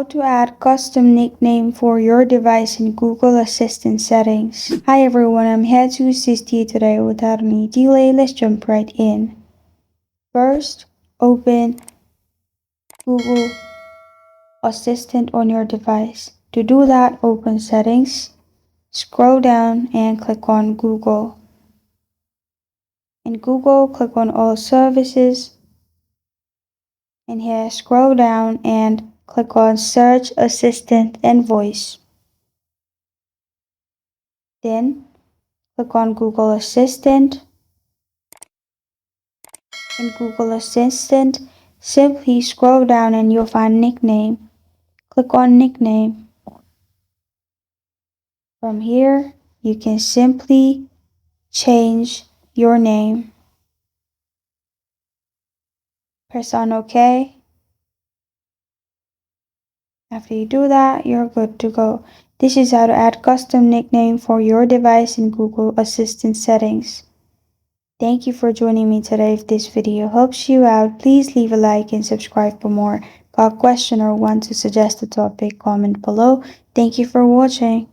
to add custom nickname for your device in Google Assistant settings. Hi everyone, I'm here to assist you today. Without any delay, let's jump right in. First, open Google Assistant on your device. To do that, open Settings, scroll down and click on Google. In Google, click on All Services, and here scroll down and click on Search Assistant and Voice. Then click on Google Assistant. In Google Assistant, simply scroll down and you'll find Nickname. Click on Nickname. From here, you can simply change your name. Press on OK. After you do that, you're good to go. This is how to add custom nickname for your device in Google Assistant settings. Thank you for joining me today. If this video helps you out, please leave a like and subscribe for more. Got a question or want to suggest a topic, comment below. Thank you for watching.